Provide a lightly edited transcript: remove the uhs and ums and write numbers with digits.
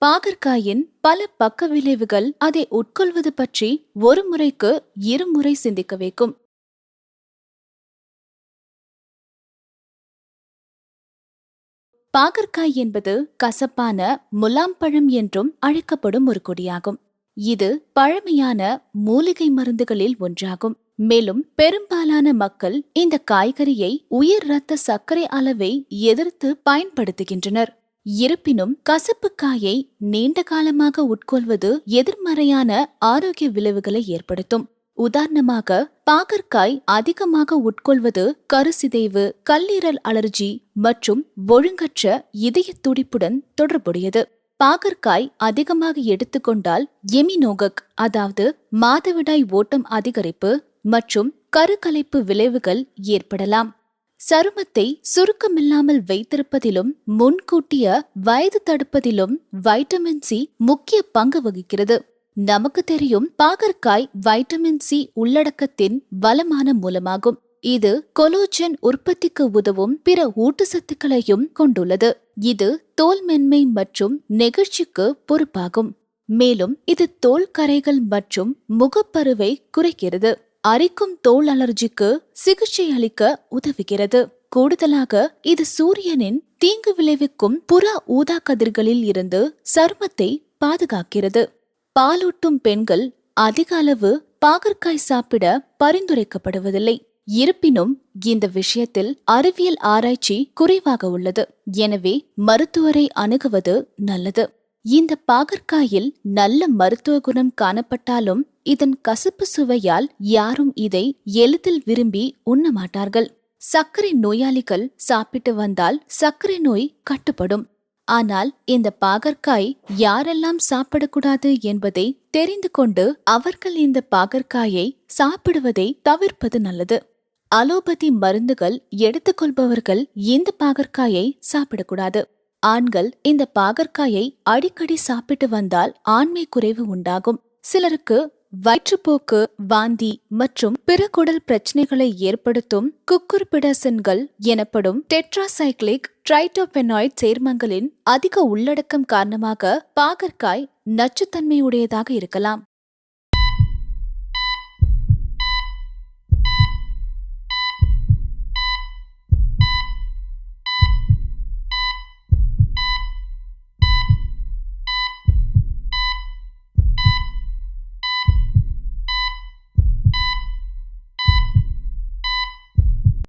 பாகற்காயின் பல பக்க விளைவுகள் அதை உட்கொள்வது பற்றி ஒரு முறைக்கு இருமுறை சிந்திக்க வைக்கும். பாகற்காய் என்பது கசப்பான முலாம்பழம் என்றும் அழைக்கப்படும் ஒரு கொடியாகும். இது பழமையான மூலிகை மருந்துகளில் ஒன்றாகும். மேலும் பெரும்பாலான மக்கள் இந்த காய்கறியை உயர் இரத்த சர்க்கரை அளவை எதிர்த்து பயன்படுத்துகின்றனர். இருப்பினும் கசப்பு காயை நீண்ட காலமாக உட்கொள்வது எதிர்மறையான ஆரோக்கிய விளைவுகளை ஏற்படுத்தும். உதாரணமாக, பாகற்காய் அதிகமாக உட்கொள்வது கருசிதைவு, கல்லீரல் அலர்ஜி மற்றும் ஒழுங்கற்ற இதய துடிப்புடன் தொடர்புடையது. பாகற்காய் அதிகமாக எடுத்துக்கொண்டால் எமினோகக், அதாவது மாதவிடாய் ஓட்டம் அதிகரிப்பு மற்றும் கருக்கலைப்பு விளைவுகள் ஏற்படலாம். சருமத்தை சுருக்கமில்லாமல் வைத்திருப்பதிலும் முன்கூட்டிய வயது தடுப்பதிலும் வைட்டமின் சி முக்கிய பங்கு வகிக்கிறது. நமக்கு தெரியும், பாகற்காய் வைட்டமின் சி உள்ளடக்கத்தின் வளமான மூலமாகும். இது கொலோஜன் உற்பத்திக்கு உதவும் பிற ஊட்டச்சத்துக்களையும் கொண்டுள்ளது. இது தோல் மென்மை மற்றும் நெகிழ்ச்சிக்கு பொறுப்பாகும். மேலும் இது தோல் கரைகள் மற்றும் முகப்பருவை குறைக்கிறது. அரிக்கும் தோல் அலர்ஜிக்கு சிகிச்சை அளிக்க உதவுகிறது. கூடுதலாக இது சூரியனின் தீங்கு விளைவிக்கும் புற ஊதா கதிர்களில் இருந்து சருமத்தை பாதுகாக்கிறது. பாலூட்டும் பெண்கள் அதிக அளவு பாகற்காய் சாப்பிட பரிந்துரைக்கப்படுவதில்லை. இருப்பினும் இந்த விஷயத்தில் அறிவியல் ஆராய்ச்சி குறைவாக உள்ளது. எனவே மருத்துவரை அணுகுவது நல்லது. இந்த பாகற்காயில் நல்ல மருத்துவ குணம் காணப்பட்டாலும் இதன் கசப்பு சுவையால் யாரும் இதை எளிதில் விரும்பி உண்ண மாட்டார்கள். சர்க்கரை நோயாளிகள் சாப்பிட்டு வந்தால் சர்க்கரை நோய் கட்டுப்படும். ஆனால் இந்த பாகற்காய் யாரெல்லாம் சாப்பிடக்கூடாது என்பதை தெரிந்து கொண்டு அவர்கள் இந்த பாகற்காயை சாப்பிடுவதை தவிர்ப்பது நல்லது. அலோபதி மருந்துகள் எடுத்துக்கொள்பவர்கள் இந்த பாகற்காயை சாப்பிடக்கூடாது. ஆண்கள் இந்த பாகற்காயை அடிக்கடி சாப்பிட்டு வந்தால் ஆண்மை குறைவு உண்டாகும். சிலருக்கு வயிற்றுப்போக்கு, வாந்தி மற்றும் பிற குடல் பிரச்சனைகளை ஏற்படுத்தும் குக்குர்பிடசின்கள் எனப்படும் டெட்ராசைக்ளிக் ட்ரைட்டோபெனாய்ட் சேர்மங்களின் அதிக உள்ளடக்கம் காரணமாக பாகற்காய் நச்சுத்தன்மையுடையதாக இருக்கலாம்.